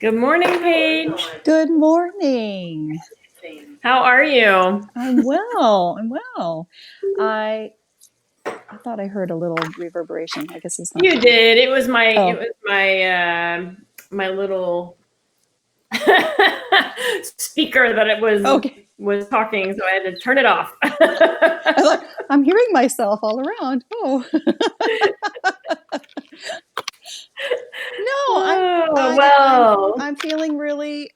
Good morning, Paige. Good morning. How are you? I'm well. I'm well. I I thought I heard a little reverberation. I guess it's not You there. did. It Oh, was my little speaker that it okay. was talking, so I had to turn it off. I thought I'm hearing myself all around. Oh no, Oh, I I'm well. I'm feeling really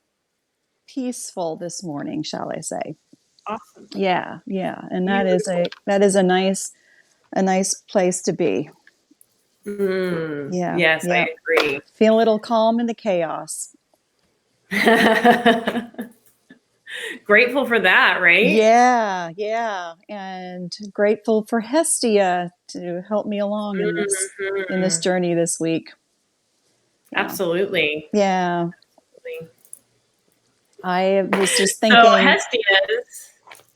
peaceful this morning, shall I say? Awesome. Yeah, yeah, and Beautiful. that is a nice place to be. Yeah, Yes, yeah. I agree. Feel a little calm in the chaos. Grateful for that, right? Yeah, yeah, and grateful for Hestia to help me along in this Mhm. journey this week. Yeah, Absolutely. yeah. I was just So thinking, Hestia's.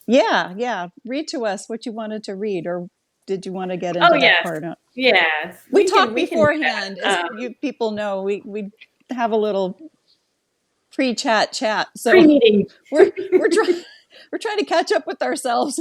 yeah, yeah. Read to us what you wanted to read, or did you want to get Oh into that yes, part? yes. We We talked we can do beforehand, as that. you people know. We have a little chat, so Pre-meeting. we're trying we're trying to catch up with ourselves.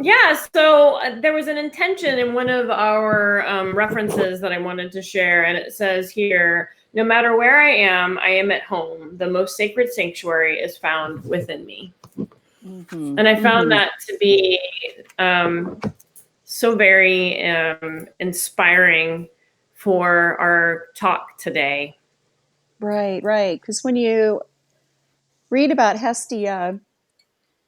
Yeah, so there was an intention in one of our references that I wanted to share, and it says here, no matter where I am at home. The most sacred sanctuary is found within me. Mm-hmm, And I found mm-hmm. that to be um, so very inspiring for our talk today. Right, right. Because when you read about Hestia,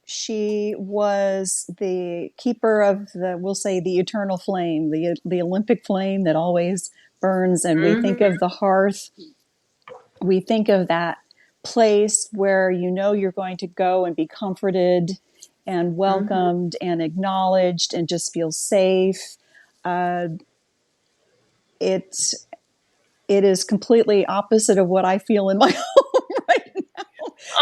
she was the keeper of we'll say, the eternal flame, the Olympic flame that always burns. And we think Mm-hmm, of the hearth, we think of that place where you know you're going to go and be comforted and mm-hmm. welcomed and acknowledged and just feel safe. Uh, it it is completely opposite of what I feel in my home right now.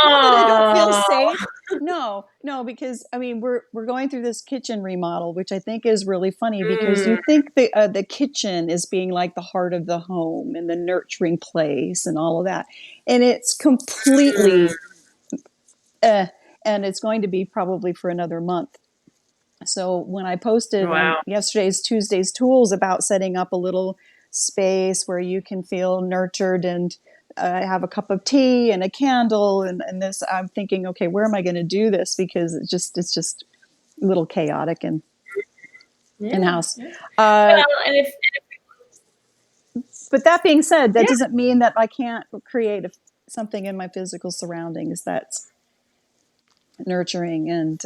Not that I don't feel Oh, safe. No, no, because I mean we're going through this kitchen remodel, which I think is really funny because you mm, think the kitchen is being like the heart of the home and the nurturing place and all of that, and it's mm. completely, uh, and it's going to be probably for another month. So when I posted on Wow. Tuesday's tools about setting up a little space where you can feel nurtured and have a cup of tea and a candle and this, I'm thinking, okay, where am I going to do this? Because it's just a little chaotic and in Yeah, house. yeah. Uh, Well, and if but that being said, that yeah, doesn't mean that I can't create something in my physical surroundings that's nurturing and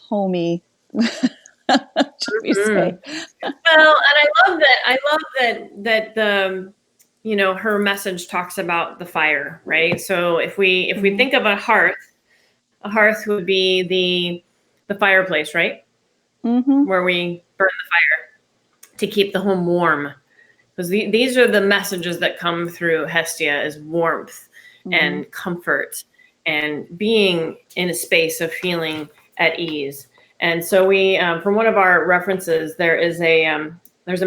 homey. Should we say? mhm. Well, and I love that the her message talks about the fire, right? So if we Mm-hmm. think of a hearth would be the fireplace, right? Mm-hmm. Where we burn the fire to keep the home warm. Because these are the messages that come through Hestia is warmth Mm-hmm. and comfort and being in a space of feeling at ease. And so we, from one of our references, there's a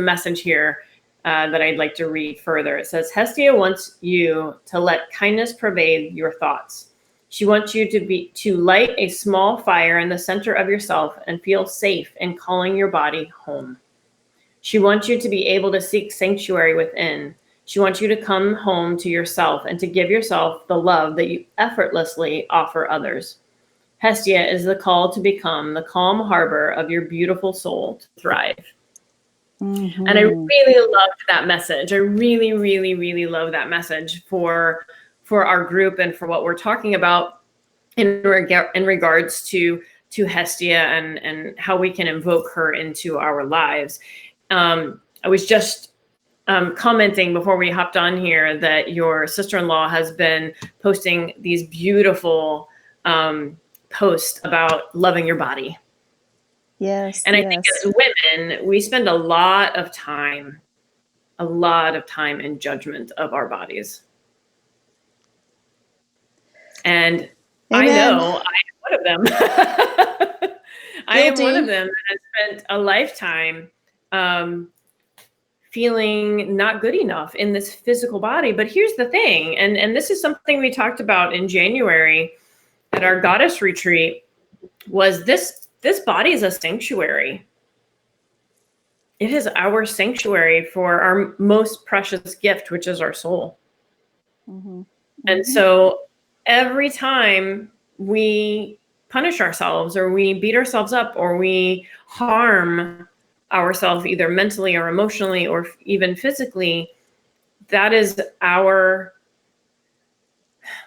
message here that I'd like to read further. It says, Hestia wants you to let kindness pervade your thoughts. She wants you to light a small fire in the center of yourself and feel safe in calling your body home. She wants you to be able to seek sanctuary within. She wants you to come home to yourself and to give yourself the love that you effortlessly offer others. Hestia is the call to become the calm harbor of your beautiful soul to thrive. And I Mm-hmm. really loved that message. I really, really, really love that message for our group and for what we're talking about in regards to Hestia and how we can invoke her into our lives. I was just commenting before we hopped on here that your sister-in-law has been posting these beautiful posts about loving your body. Yes, And I think yes. as women, we spend a lot of time in judgment of our bodies. And I Amen. know I am one of them. I am one of Guilty. them that has spent a lifetime um, feeling not good enough in this physical body. But here's the thing, and this is something we talked about in January at our goddess retreat, was this body is a sanctuary. It is our sanctuary for our most precious gift, which is our soul. Mm-hmm. And Mm-hmm. so every time we punish ourselves or we beat ourselves up or we harm ourselves either mentally or emotionally or even physically, that is our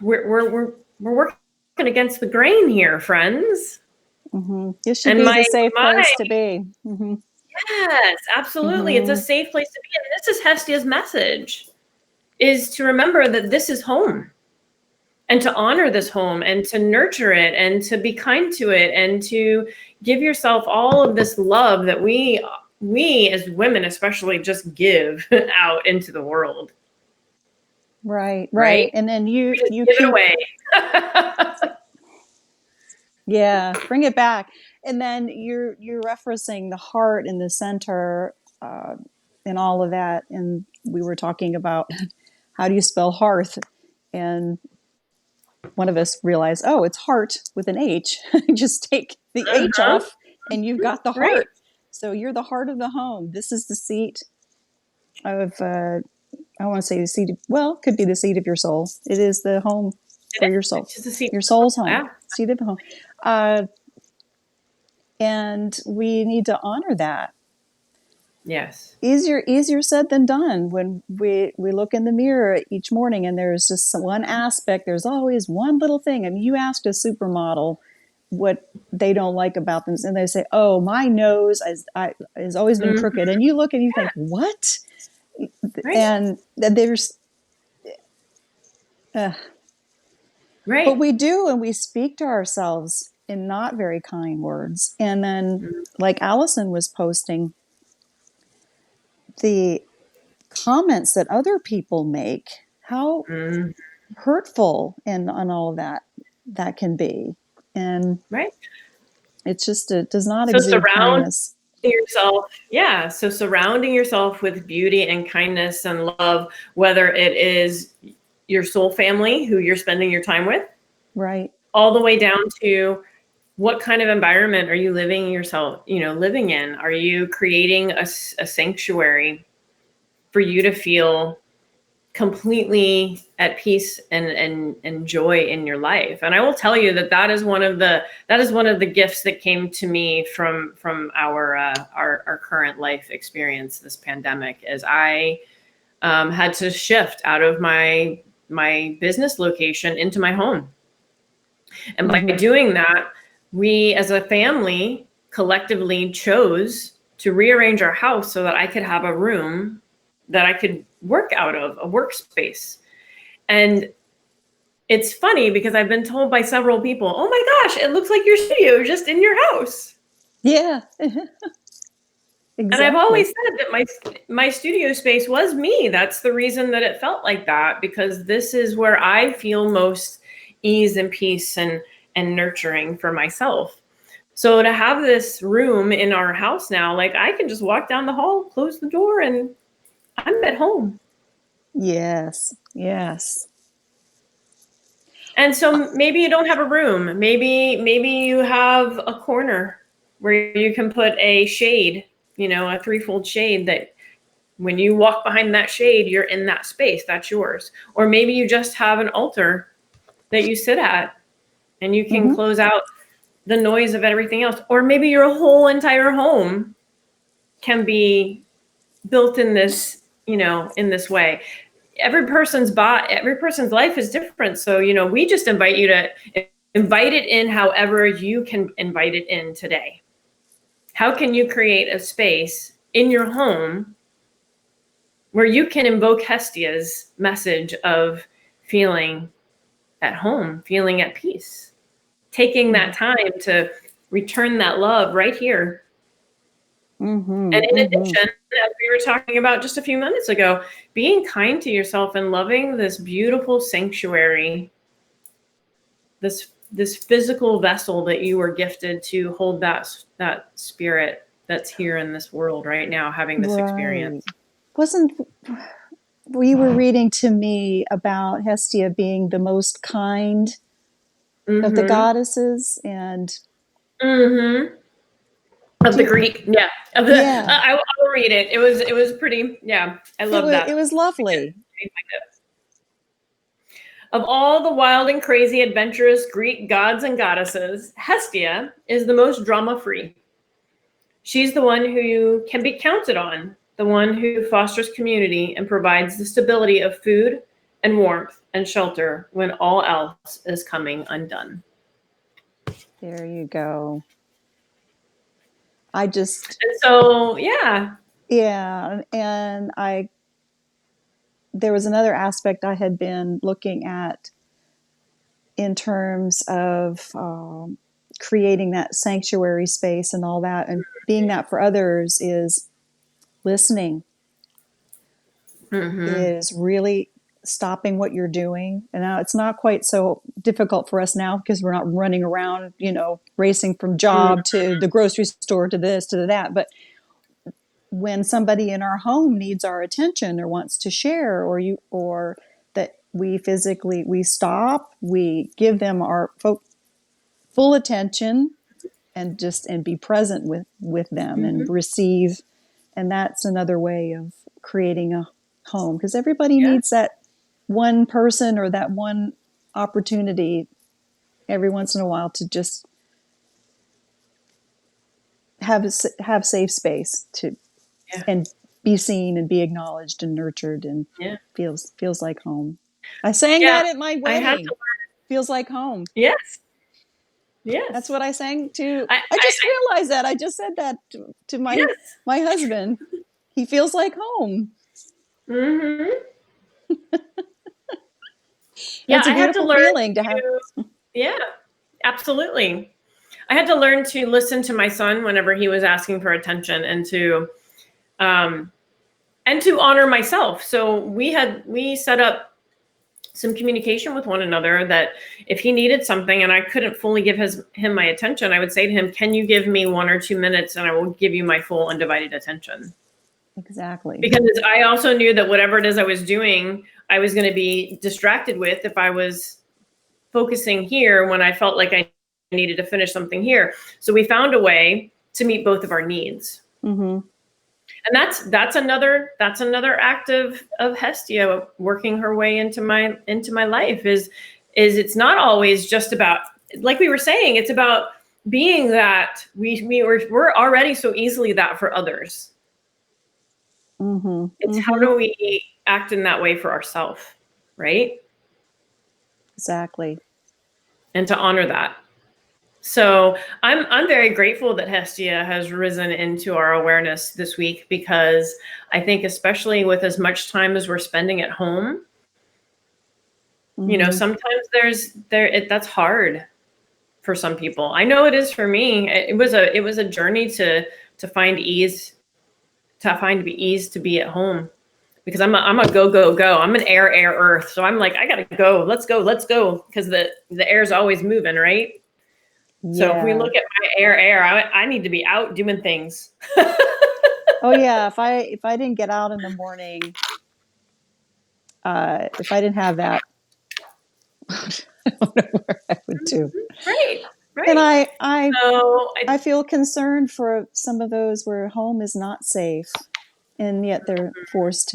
we're working against the grain here, friends. Mm-hmm. This should And be my the safe my place to be. Mm-hmm. yes, absolutely. It's a Mm-hmm. safe place to be. And this is Hestia's message, is to remember that this is home and to honor this home and to nurture it and to be kind to it and to give yourself all of this love that we as women especially just give out into the world. Right, Right? right. And then We just you give it keep, away. yeah, bring it back. And then you're referencing the heart in the center, and all of that. And we were talking about how do you spell hearth, and one of us realized, oh, it's heart with an H. Just take the H Uh-huh. off, and you've got the Right. heart. So you're the heart of the home. This is the seat of, I want to say the seat of, well, it could be the seat of your soul. It is the home It for is. your soul, It's just a seat. your soul's home, Yeah. seat of the home. Uh, and we need to honor that. Yes. Easier said than done. When we look in the mirror each morning and there's just one aspect, there's always one little thing. I mean, you asked a supermodel what they don't like about them, and they say, oh, my nose has always been Mm-hmm. crooked. And you look and you think, what? Right. And there's uh, Right. but we do, and we speak to ourselves in not very kind words. And then, Mm-hmm. like Allison was posting, the comments that other people make, how Mm-hmm. hurtful and all of that can be. And Right. it's just, it does not So exude kindness. surrounding yourself with beauty and kindness and love, whether it is your soul family who you're spending your time with, Right. all the way down to what kind of environment are you living in? Are you creating a sanctuary for you to feel completely at peace and joy in your life? And I will tell you that is one of the gifts that came to me from our current life experience, this pandemic, as I had to shift out of my business location into my home. And by Mm-hmm. doing that, we as a family collectively chose to rearrange our house so that I could have a room that I could work out of, a workspace. And it's funny because I've been told by several people, oh my gosh, it looks like your studio just in your house. Yeah. And I've always Exactly. said that my studio space was me. That's the reason that it felt like that, because this is where I feel most ease and peace and nurturing for myself. So to have this room in our house now, like I can just walk down the hall, close the door, and I'm at home. Yes. Yes. And so maybe you don't have a room. Maybe you have a corner where you can put a shade, a threefold shade that when you walk behind that shade, you're in that space. That's yours. Or maybe you just have an altar that you sit at and you can Mm-hmm. close out the noise of everything else. Or maybe your whole entire home can be built in this, in this way. Every person's life is different. So, we just invite you to invite it in however you can invite it in today. How can you create a space in your home where you can invoke Hestia's message of feeling at home, feeling at peace, taking that time to return that love right here. Mm-hmm. And in Mm-hmm. addition, as we were talking about just a few minutes ago, being kind to yourself and loving this beautiful sanctuary, this this physical vessel that you were gifted to hold that spirit that's here in this world right now, having this Right. experience. Wasn't you were reading to me about Hestia being the most kind of the Mm-hmm. goddesses, and Mm-hmm. Of the do Greek, yeah. Of the, yeah, I'll read it. It was pretty, yeah. I love it that. was lovely. Of all the wild and crazy adventurous Greek gods and goddesses, Hestia is the most drama-free. She's the one who can be counted on, the one who fosters community and provides the stability of food and warmth and shelter when all else is coming undone. There you go. I just And so, yeah. yeah, and I there was another aspect I had been looking at in terms of creating that sanctuary space and all that, and being that for others is listening, Mm-hmm. is really stopping what you're doing. And now it's not quite so difficult for us now because we're not running around, racing from job to the grocery store to this to that. But when somebody in our home needs our attention or wants to share, or that we stop, we give them our full attention, and be present with them and Mm-hmm. receive. And that's another way of creating a home, because everybody Yeah. needs that one person or that one opportunity every once in a while to just have safe space to Yeah. and be seen and be acknowledged and nurtured, and Yeah. feels like home. I sang Yeah. that at my I had to wedding. Feels like home. Yes. That's Yes. what I sang to. I just I realized that. I just said that to yes. my husband. He feels like home. Mm-hmm. Yeah, It's a I had to beautiful learn feeling to have. to, yeah, absolutely. I had to learn to listen to my son whenever he was asking for attention, um, and to honor myself. So we set up some communication with one another that if he needed something and I couldn't fully give him my attention, I would say to him, "Can you give me 1 or 2 minutes, and I will give you my full undivided attention." Exactly. Because I also knew that whatever it is I was doing, I was going to be distracted with if I was focusing here when I felt like I needed to finish something here. So we found a way to meet both of our needs. Mm-hmm. And that's another act of Hestia working her way into my life is it's not always just about, like we were saying, it's about being that we're already so easily that for others. Mm-hmm. It's how Mm-hmm. do we act in that way for ourselves, right? Exactly. And to honor that. So I'm very grateful that Hestia has risen into our awareness this week, because I think especially with as much time as we're spending at home, Mm-hmm. sometimes that's hard for some people. I know it is for me. It was a journey to find ease to be at home, because I'm a go go go. I'm an air earth. So I'm like, I gotta go. Let's go, because the air's always moving, right? So if we Yeah. look at my air, I need to be out doing things. Oh yeah. If I didn't get out in the morning, if I didn't have that, I don't know where I would do. Right, And right. I feel concerned for some of those where home is not safe, and yet they're forced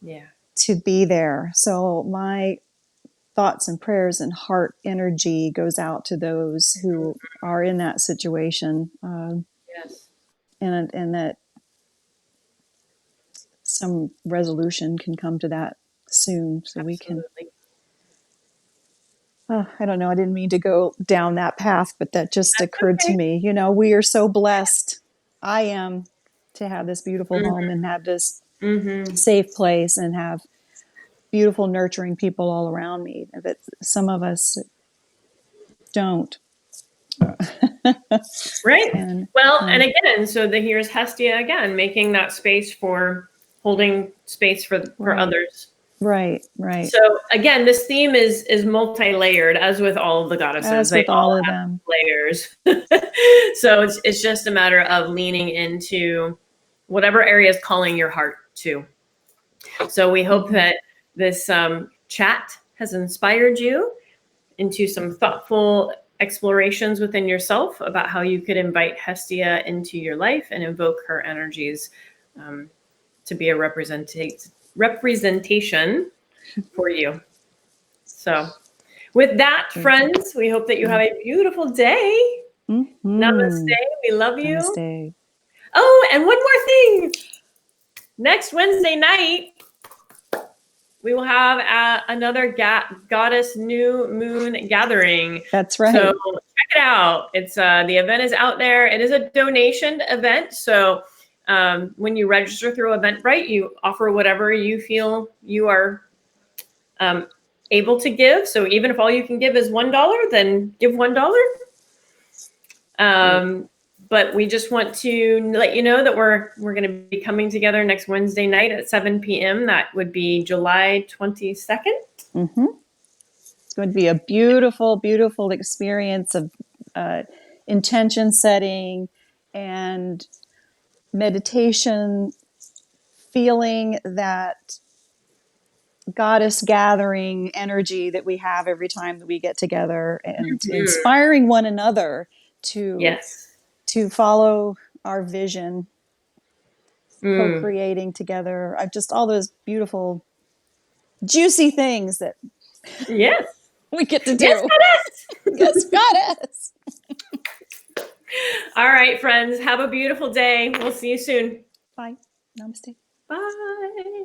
Yeah, to be there. So my thoughts and prayers and heart energy goes out to those who are in that situation, yes, and that some resolution can come to that soon, so we can. absolutely. I don't know. I didn't mean to go down that path, but that just That's occurred to okay. me. We are so blessed. I am, to have this beautiful home and have this Mm-hmm. safe place and have beautiful, nurturing people all around me. But some of us don't. Right. And Well, and again, so here's Hestia again, making that space for holding space for right. others. Right, right. So again, this theme is multi-layered, as with all of the goddesses. As They with all all of have them. layers. So it's just a matter of leaning into whatever area is calling your heart to. So we hope that this chat has inspired you into some thoughtful explorations within yourself about how you could invite Hestia into your life and invoke her energies to be a representation for you. So with that, friends, we hope that you have a beautiful day. Mm-hmm. Namaste. We love you. Namaste. Oh, and one more thing. Next Wednesday night, we will have another goddess new moon gathering. That's right. So check it out. It's the event is out there. It is a donation event. So when you register through Eventbrite, you offer whatever you feel you are able to give. So even if all you can give is $1, then give $1. But we just want to let you know that we're going to be coming together next Wednesday night at 7 p.m. That would be July 22nd. Mm-hmm. It's going to be a beautiful, beautiful experience of intention setting and meditation, feeling that goddess gathering energy that we have every time that we get together, and inspiring one another to follow our vision, co-creating together. Just all those beautiful, juicy things that we get to do. Yes, goddess. Yes, goddess. All right, friends. Have a beautiful day. We'll see you soon. Bye. Namaste. Bye.